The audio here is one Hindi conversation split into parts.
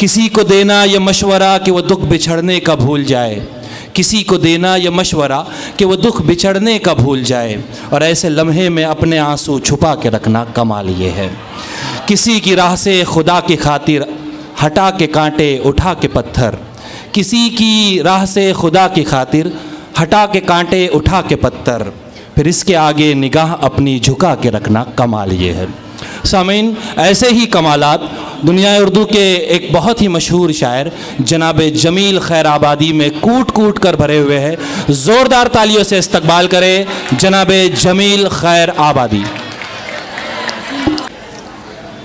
किसी को देना ये मशवरा कि वो दुख बिछड़ने का भूल जाए, किसी को देना ये मशवरा कि वो दुख बिछड़ने का भूल जाए, और ऐसे लम्हे में अपने आंसू छुपा के रखना कमाल ये है। किसी की राह से खुदा की खातिर हटा के कांटे उठा के पत्थर, किसी की राह से खुदा की खातिर हटा के कांटे उठा के पत्थर, फिर इसके आगे निगाह अपनी झुका के रखना कमाल ये है। सामीन, ऐसे ही कमालात दुनिया उर्दू के एक बहुत ही मशहूर शायर जनाब जमील खैर आबादी में कूट कूट कर भरे हुए हैं। ज़ोरदार तालियों से इस्तकबाल करें जनाब जमील खैर आबादी।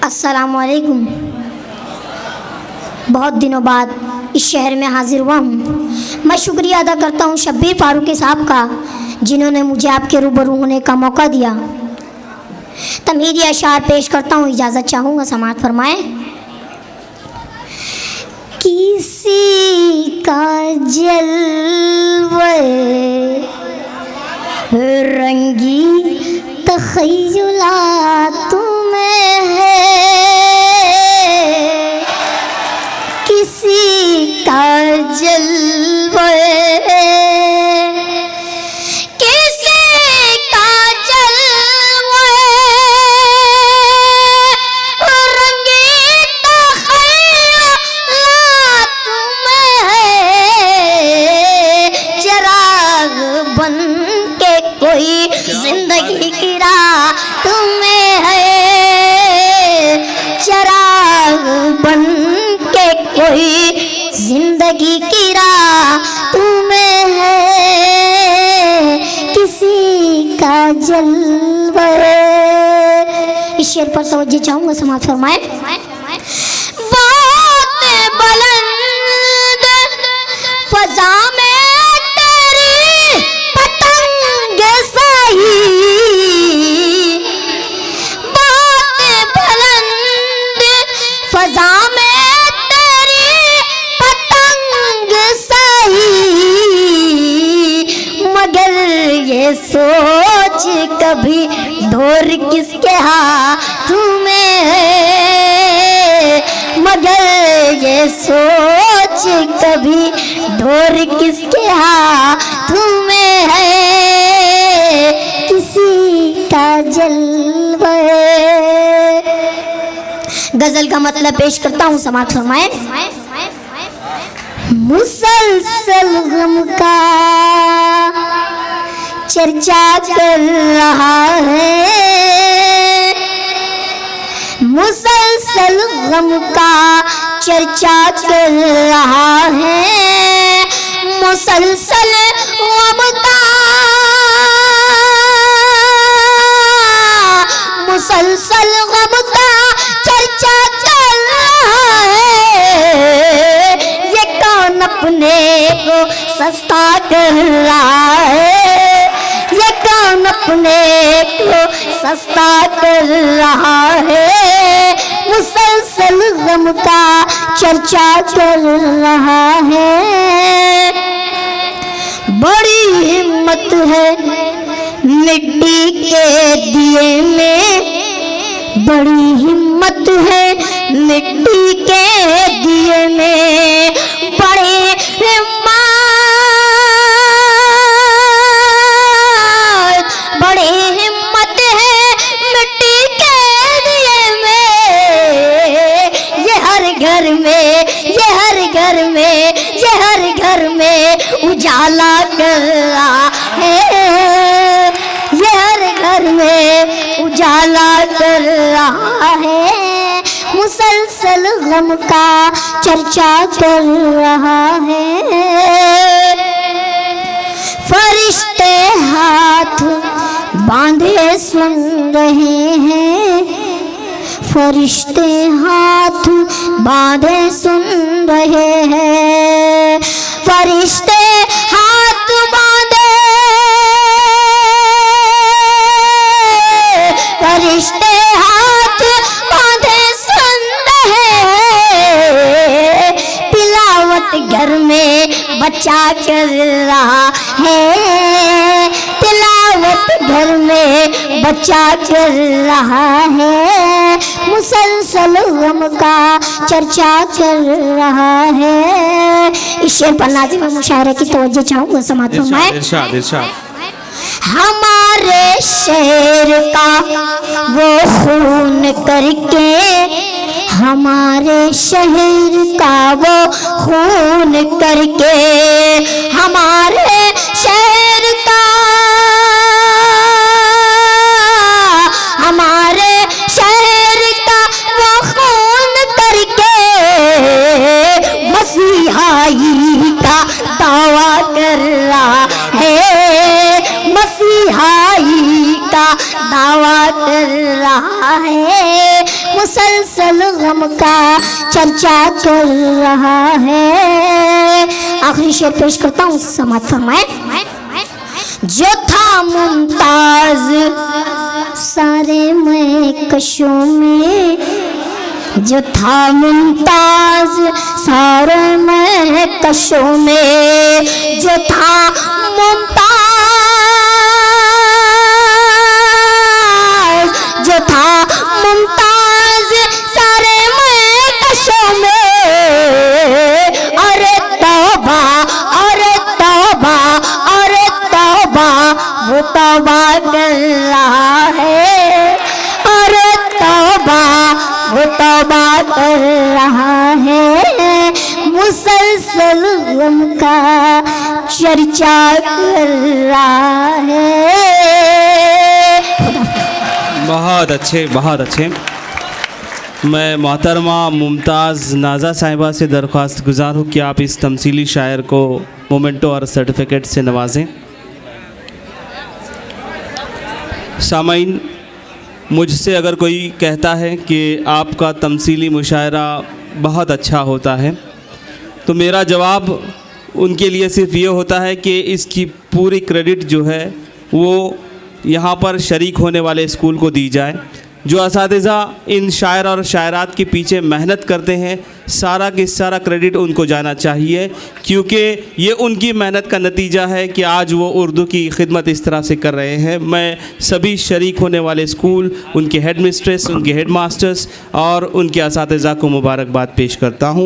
अस्सलामु अलैकुम। बहुत दिनों बाद इस शहर में हाजिर हुआ हूँ। मैं शुक्रिया अदा करता हूँ शब्बीर फारूकी साहब का, जिन्होंने मुझे आपके रूबरू होने का मौका दिया। तमहीदी अशार पेश करता हूँ, इजाज़त चाहूँगा, समाअत फरमाएं। किसी का जलवे रंगी तख़य्युलात में है, किसी का जलवे जिंदगी की राह तुम्हें है, चिराग बन के कोई जिंदगी की राह तुम्हें है, किसी का जलवा। इस शेर पर तवज्जो चाहूँगा, समाअत फरमाएं। बात बुलंद फज़ा में फ़ज़ा में तेरी पतंग सही, मगर ये सोच कभी ढोर किसके हाथों में है, मगर ये सोच कभी ढोर किसके हाथों में है, किसी का जलवा। गजल का मतलब पेश करता हूँ, समाअत फरमाएं। मुसलसल गम का चर्चा कर रहा है, मुसलसल गम का चर्चा कर रहा है, मुसलसल गम का, मुसलसल गम का चर्चा चल रहा है, ये कौन अपने को सस्ता कर रहा है, ये कौन अपने को सस्ता कर रहा है, मुसलसल गम का चर्चा चल रहा है। बड़ी हिम्मत है मिट्टी के दिए में, बड़ी हिम्मत है मिट्टी के दिए में, बड़ी हिम्मत, बड़ी हिम्मत है मिट्टी के दिए में, ये हर घर में, ये हर घर में, ये हर घर में उजाला कर रहा है, ये हर घर में उजाला कर रहा है, मुसलसल गम का चर्चा कर रहा है। फरिश्ते हाथ बांधे सुन रहे हैं, फरिश्ते हाथ बांधे सुन रहे हैं, फरिश्ते हाथ बांधे, फरिश्ते हाथ बांधे सुन रहे हैं, तिलावत घर में बच्चा कर रहा है, तिलावत घर में बच्चा कर रहा है, मुसलसल गम का चर्चा कर रहा है। इस शेर पर नाज़िम मुशायरे की तवज्जो चाहूँगा, समात फरमाएं। इरशाद इरशाद। हमारे शहर का वो खून करके, हमारे शहर का वो खून करके, हमारे शहर का, हमारे शहर का वो खून करके मसीहाई का दावा कर रहा है, मसीहाई का दावा कर रहा है, मुसलसल गम का चर्चा कर रहा है। आखिरी शेर पेश करता हूँ, समात फरमाएं। जो था मुमताज सारे महकशों में, जो था मुमताज सारे महकशों में, जो था मुमताज, जो था मुमताज सारे महकशों में। अरे तौबा, अरे तौबा, अरे तौबा, वो तौबा कर रहा है, अरे तौबा, वो तौबा कर रहा है, मुसलसल गम का चर्चा कर रहा है। बहुत अच्छे, बहुत अच्छे। मैं मोहतरमा मुमताज़ नाज़ा साहिबा से दरख्वास्त गुज़ार हूँ कि आप इस तमसीली शायर को मोमेंटो और सर्टिफिकेट से नवाजें। सामाईन, मुझसे अगर कोई कहता है कि आपका तमसीली मुशायरा बहुत अच्छा होता है, तो मेरा जवाब उनके लिए सिर्फ़ ये होता है कि इसकी पूरी क्रेडिट जो है वो यहाँ पर शरीक होने वाले स्कूल को दी जाए। जो असातिज़ा इन शायर और शायरात के पीछे मेहनत करते हैं, सारा की सारा क्रेडिट उनको जाना चाहिए, क्योंकि ये उनकी मेहनत का नतीजा है कि आज वो उर्दू की खिदमत इस तरह से कर रहे हैं। मैं सभी शरीक होने वाले स्कूल, उनके हेड मिस्ट्रेस, उनके हेड मास्टर्स और उनके असातिज़ा को मुबारकबाद पेश करता हूँ।